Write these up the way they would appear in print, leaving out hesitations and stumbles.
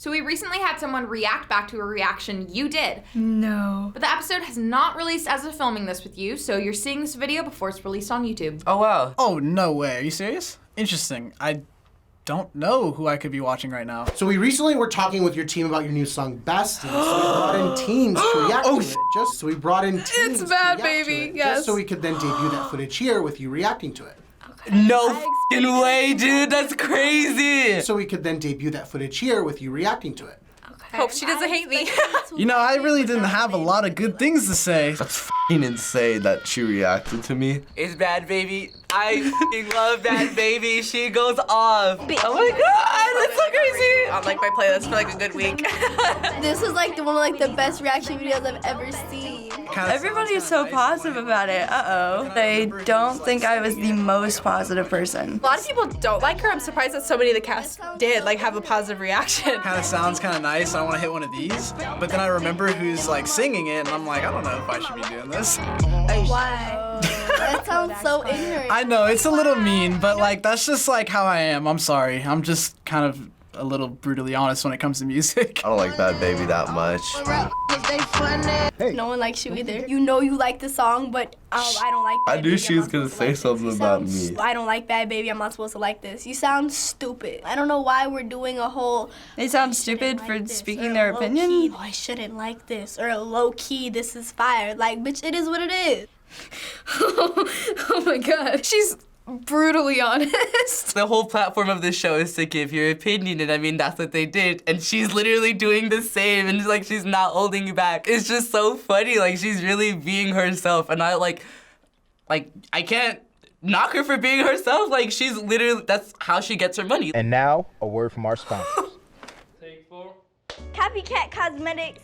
So we recently had someone react back to a reaction you did. No. But the episode has not released as of filming this with you, so you're seeing this video before it's released on YouTube. Oh, wow. Oh, no way. Are you serious? Interesting. I don't know who I could be watching right now. So we recently were talking with your team about your new song, Besties. So we brought in teams to react to it. So we brought in teams It's to Bhad react to Bhabie, it, yes. just so we could then debut that footage here with you reacting to it. No f***ing way, dude. That's crazy. So we could then debut that footage here with you reacting to it. Hope she doesn't hate me. You know, I really didn't have a lot of good things to say. That's f***ing insane that she reacted to me. It's Bhad Bhabie. I f***ing love Bhad Bhabie. She goes off. Oh my god, that's so crazy. On like my playlist for like a good week. This was like one of like the best reaction videos I've ever seen. Everybody is so positive about it. Uh-oh. They don't think I was the most positive person. A lot of people don't like her. I'm surprised that so many of the cast did like have a positive reaction. Kind of sounds kind of nice. I want to hit one of these. But then I remember who's like singing it, and I'm like, I don't know if I should be doing this. Why? That sounds so ignorant. I know, it's a little mean, but like, that's just like how I am. I'm sorry. I'm just kind of a little brutally honest when it comes to music. I don't like Bhad Bhabie that much. No one likes you either. You know you like the song, but I don't like Bhad I knew Bhabie, she I'm was not gonna supposed to say like this. something You about sound me. I don't like Bhad Bhabie, I'm not supposed to like this. You sound stupid. I don't know why we're doing a whole... They sound stupid for speaking their low-key, opinion. oh, I shouldn't like this. Or low-key, this is fire. Like, bitch, it is what it is. Oh my god. She's brutally honest. The whole platform of this show is to give your opinion, and I mean, that's what they did. And she's literally doing the same, and it's like she's not holding you back. It's just so funny, like she's really being herself, and I can't knock her for being herself. Like she's literally, that's how she gets her money. And now, a word from our sponsors. Copycat Cosmetics.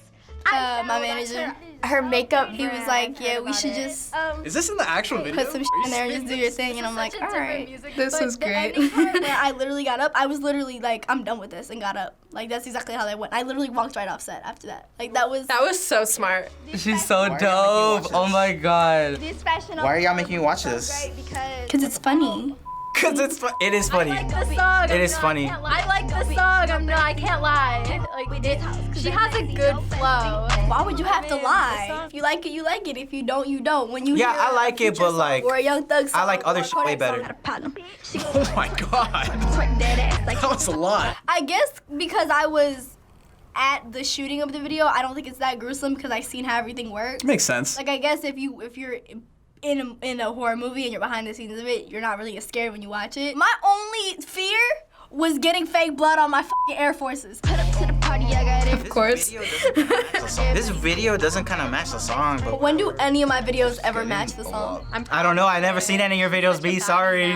My manager, her makeup, he was like, yeah, we should just Is this in the actual video? put some shit in there and just do your thing. And I'm like, all right. This was great. Where I literally got up, I was literally like, I'm done with this, and got up. Like, that's exactly how that went. I literally walked right off set after that. Like, that was so smart. She's so dope. Oh my god. Why are y'all making me watch this? because it's funny. Cause it is funny. It is funny. I like the song. I can't lie. Like she has a good flow. Why would you have to lie? If you like it, you like it. If you don't, you don't. When you Yeah, hear I like it, but like, or a Young Thug song, I like other or a shit way Kodak song, better. not a problem. Oh my god. That was a lot. I guess because I was at the shooting of the video, I don't think it's that gruesome because I seen how everything works. Makes sense. Like, I guess if you're in a horror movie and you're behind the scenes of it, you're not really scared when you watch it. My only fear was getting fake blood on my fucking Air Forces. Put up to the party, I got it. Of course. This video doesn't kind of match the song, but When do any of my videos ever match the song? I don't know. I've never seen any of your videos, B. Sorry.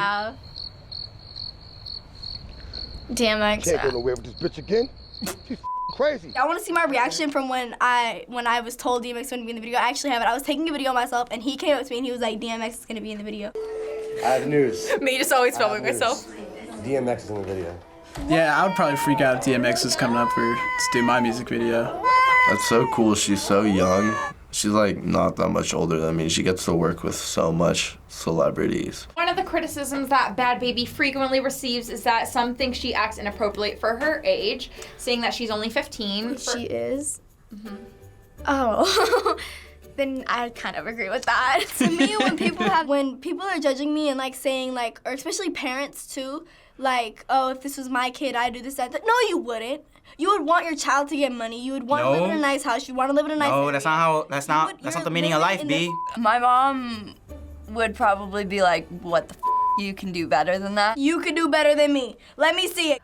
DMX. Can't go nowhere with this bitch again. She's crazy. I want to see my reaction from when I was told DMX was going to be in the video. I actually have it. I was taking a video myself, and he came up to me and he was like, DMX is going to be in the video. I have news. Me just always filming myself. DMX is in the video. Yeah, I would probably freak out if DMX was coming up to do my music video. That's so cool. She's so young. She's like not that much older than me. She gets to work with so much celebrities. One of the criticisms that Bhad Bhabie frequently receives is that some think she acts inappropriate for her age, saying that she's only 15. She is? Mm-hmm. Oh. Then I kind of agree with that. To me, when people are judging me and like saying like, or especially parents too, like, oh, if this was my kid, I'd do this, that. No, you wouldn't. You would want your child to get money. You would want to live in a nice house. You want to live in a nice area. That's not the meaning of life, B. My mom would probably be like, what the f***, you can do better than that? You can do better than me. Let me see it.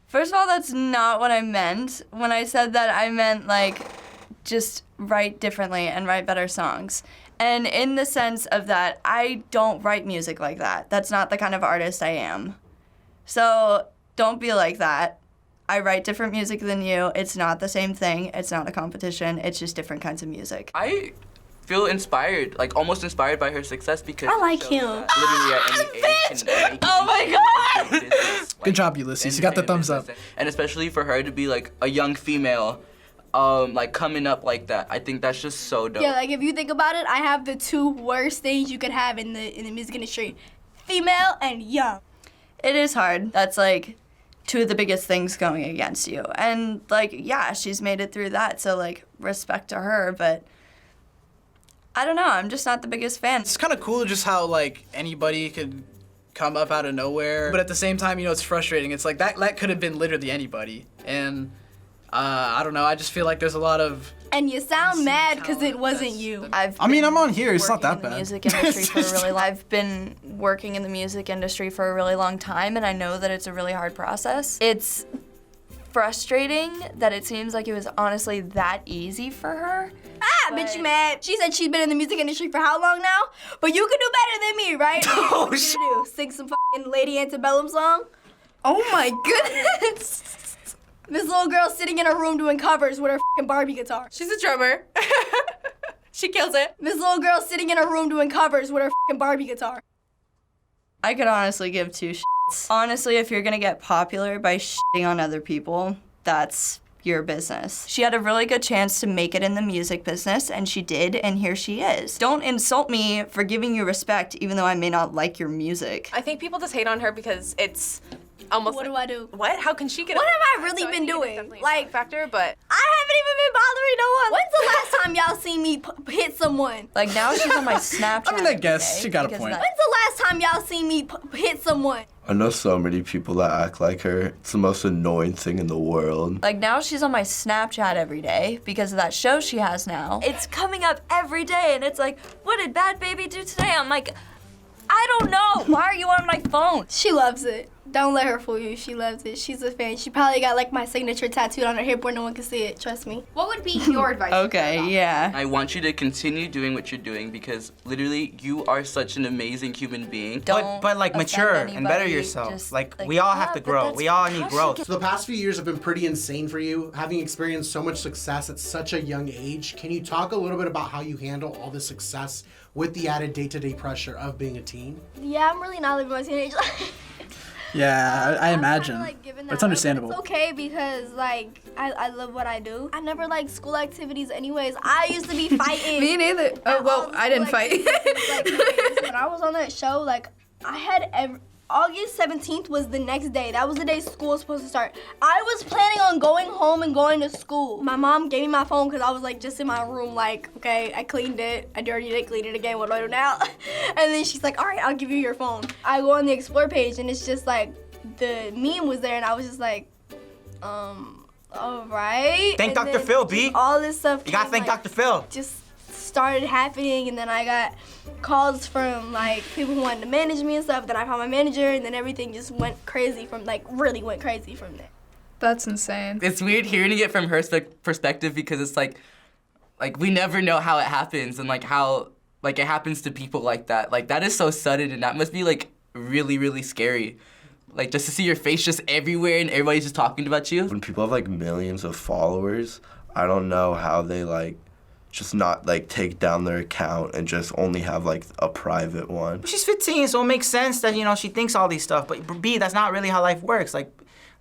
First of all, that's not what I meant. When I said that, I meant like, just write differently and write better songs. And in the sense of that, I don't write music like that. That's not the kind of artist I am. So don't be like that. I write different music than you. It's not the same thing. It's not a competition. It's just different kinds of music. I feel inspired, like almost inspired by her success because I like him. Literally at any age can make Oh my God! business, Good job, Ulises. You got the thumbs up. And especially for her to be like a young female, like coming up like that, I think that's just so dope. Yeah, like if you think about it, I have the two worst things you could have in the music industry: female and young. It is hard. That's like two of the biggest things going against you. And, like, yeah, she's made it through that, so, like, respect to her, but I don't know, I'm just not the biggest fan. It's kind of cool just how, like, anybody could come up out of nowhere, but at the same time, you know, it's frustrating. It's like, that could have been literally anybody, and I don't know, I just feel like there's a lot of... And you sound mad because it wasn't you. I'm on here, it's not that bad. Music industry for a really I've been working in the music industry for a really long time, and I know that it's a really hard process. It's frustrating that it seems like it was honestly that easy for her. Bitch, you mad. She said she's been in the music industry for how long now? But you can do better than me, right? Oh, what you do? Sing some fucking Lady Antebellum song? Oh my goodness. This little girl sitting in her room doing covers with her fucking Barbie guitar. She's a drummer. She kills it. This little girl sitting in her room doing covers with her fucking Barbie guitar. I could honestly give two shits. Honestly, if you're gonna get popular by shitting on other people, that's your business. She had a really good chance to make it in the music business, and she did, and here she is. Don't insult me for giving you respect, even though I may not like your music. I think people just hate on her because it's almost What do I do? What? How can she get What a... have I really been doing? Like, factor, but... I haven't even been bothering no one. When's the last time y'all seen me hit someone? Like, now she's on my Snapchat. I mean, I guess she got a point. When's the last time y'all seen me hit someone? I know so many people that act like her. It's the most annoying thing in the world. Like, now she's on my Snapchat every day because of that show she has now. It's coming up every day, and it's like, what did Bhad Bhabie do today? I'm like, I don't know. Why are you on my phone? She loves it. Don't let her fool you. She loves it. She's a fan. She probably got like my signature tattooed on her hip where no one can see it. Trust me. What would be your advice? Okay, yeah. I want you to continue doing what you're doing because literally you are such an amazing human being. Don't But like offend mature and better anybody, yourself. just, Like we all have to but grow. that's We all need how she growth. So the past few years have been pretty insane for you, having experienced so much success at such a young age. Can you talk a little bit about how you handle all this success with the added day-to-day pressure of being a teen? Yeah, I'm really not living my teenage life. Yeah, I imagine. Kinda, like, giving But that it's understandable. Up. It's okay because like I love what I do. I never like school activities anyways. I used to be fighting. Me neither. Oh, well, I didn't fight. When I was on that show, like I had August 17th was the next day. That was the day school was supposed to start. I was planning on going home and going to school. My mom gave me my phone because I was like just in my room like, okay, I cleaned it. I dirtied it, cleaned it again. What do I do now? And then she's like, all right, I'll give you your phone. I go on the Explore page and it's just like the meme was there and I was just like, all right. Thank And Dr. then Phil, B. All this stuff. You gotta came, thank like, Dr. Phil. Just started happening and then I got calls from like people who wanted to manage me and stuff. Then I found my manager and then everything just went crazy from really went crazy from there. That's insane. It's weird hearing it from her perspective because it's like we never know how it happens and like how like it happens to people like that. Like that is so sudden and that must be like really, really scary. Like just to see your face just everywhere and everybody's just talking about you. When people have like millions of followers, I don't know how they like just not like take down their account and just only have like a private one. She's 15, so it makes sense that, you know, she thinks all these stuff. But B, that's not really how life works. Like,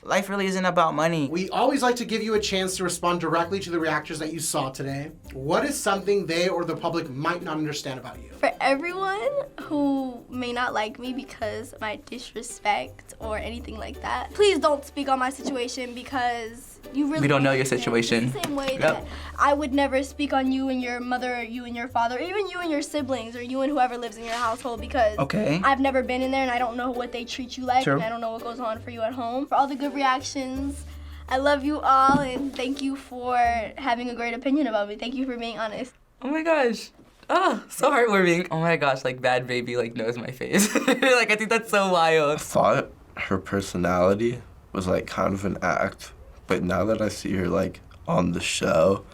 life really isn't about money. We always like to give you a chance to respond directly to the reactors that you saw today. What is something they or the public might not understand about you? For everyone who may not like me because of my disrespect or anything like that, please don't speak on my situation because you really We don't know your understand. situation. The same way Yep. that I would never speak on you and your mother, or you and your father, or even you and your siblings, or you and whoever lives in your household because Okay. I've never been in there and I don't know what they treat you like True. and I don't know what goes on for you at home. For all the good reactions, I love you all and thank you for having a great opinion about me. Thank you for being honest. Oh my gosh. Oh, so heartwarming. Oh my gosh, like Bhad Bhabie like knows my face. Like I think that's so wild. I thought her personality was like kind of an act, but now that I see her like on the show,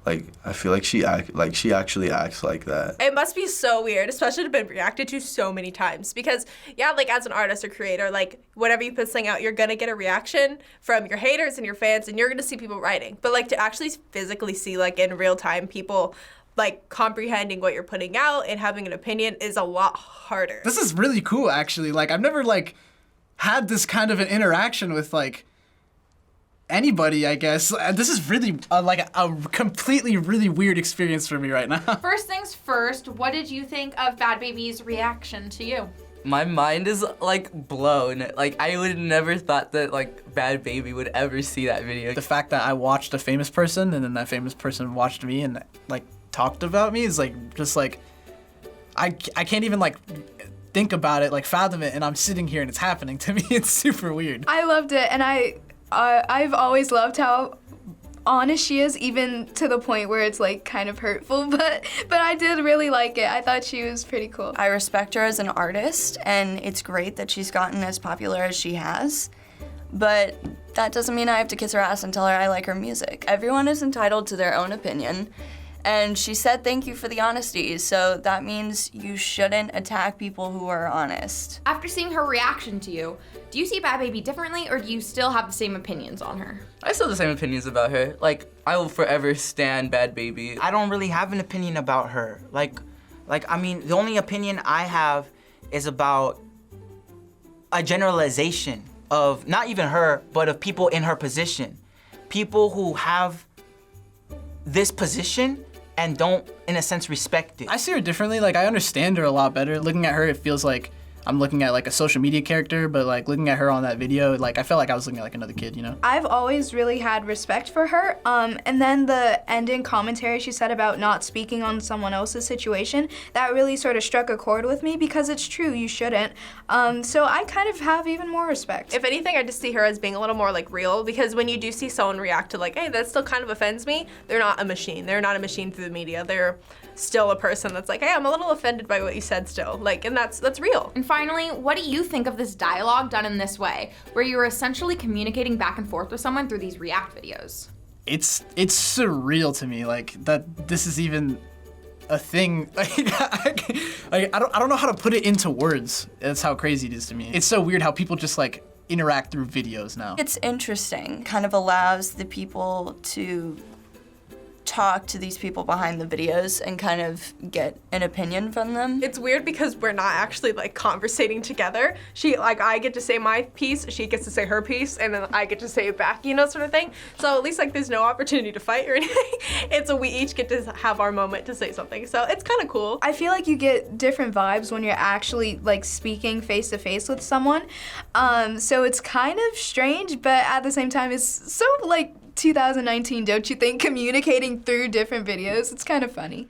like I feel like she actually acts like that. It must be so weird, especially to have been reacted to so many times. Because, yeah, like as an artist or creator, like whenever you put something out, you're gonna get a reaction from your haters and your fans, and you're gonna see people writing. But like to actually physically see like in real time people like comprehending what you're putting out and having an opinion is a lot harder. This is really cool, actually. Like, I've never, like, had this kind of an interaction with, like, anybody, I guess. This is really, like, a completely really weird experience for me right now. First things first, what did you think of Bhad Bhabie's reaction to you? my mind is like blown. Like I would never thought that like Bhad Bhabie would ever see that video. The fact that I watched a famous person and then that famous person watched me and like talked about me is like just like I can't even like think about it, like fathom it, and I'm sitting here and it's happening to me. It's super weird. I loved it, and I've always loved how honest she is, even to the point where it's like kind of hurtful, but I did really like it. I thought she was pretty cool. I respect her as an artist, and it's great that she's gotten as popular as she has, but that doesn't mean I have to kiss her ass and tell her I like her music. Everyone is entitled to their own opinion, and she said thank you for the honesty, so that means you shouldn't attack people who are honest. After seeing her reaction to you, do you see Bhad Bhabie differently, or do you still have the same opinions on her? I still have the same opinions about her. Like, I will forever stand Bhad Bhabie. I don't really have an opinion about her. Like, I mean, the only opinion I have is about a generalization of not even her, but of people in her position. People who have this position and don't, in a sense, respect it. I see her differently. Like, I understand her a lot better. Looking at her, it feels like I'm looking at like a social media character, but like looking at her on that video, like I felt like I was looking at like another kid, you know? I've always really had respect for her, and then the ending commentary she said about not speaking on someone else's situation, that really sort of struck a chord with me because it's true, you shouldn't. So I kind of have even more respect. If anything, I just see her as being a little more like real, because when you do see someone react to like, hey, that still kind of offends me, they're not a machine. They're not a machine through the media. They're still a person that's like, hey, I'm a little offended by what you said still. Like, and that's real. And finally, what do you think of this dialogue done in this way, where you're essentially communicating back and forth with someone through these React videos? It's surreal to me, like that this is even a thing. I don't know how to put it into words. That's how crazy it is to me. It's so weird how people just like interact through videos now. It's interesting, kind of allows the people to talk to these people behind the videos and kind of get an opinion from them. It's weird because we're not actually like conversating together. I get to say my piece, she gets to say her piece, and then I get to say it back, you know, sort of thing. So at least like there's no opportunity to fight or anything. We each get to have our moment to say something. So it's kind of cool. I feel like you get different vibes when you're actually like speaking face to face with someone. So it's kind of strange, but at the same time, it's so like 2019, don't you think? Communicating through different videos, it's kind of funny.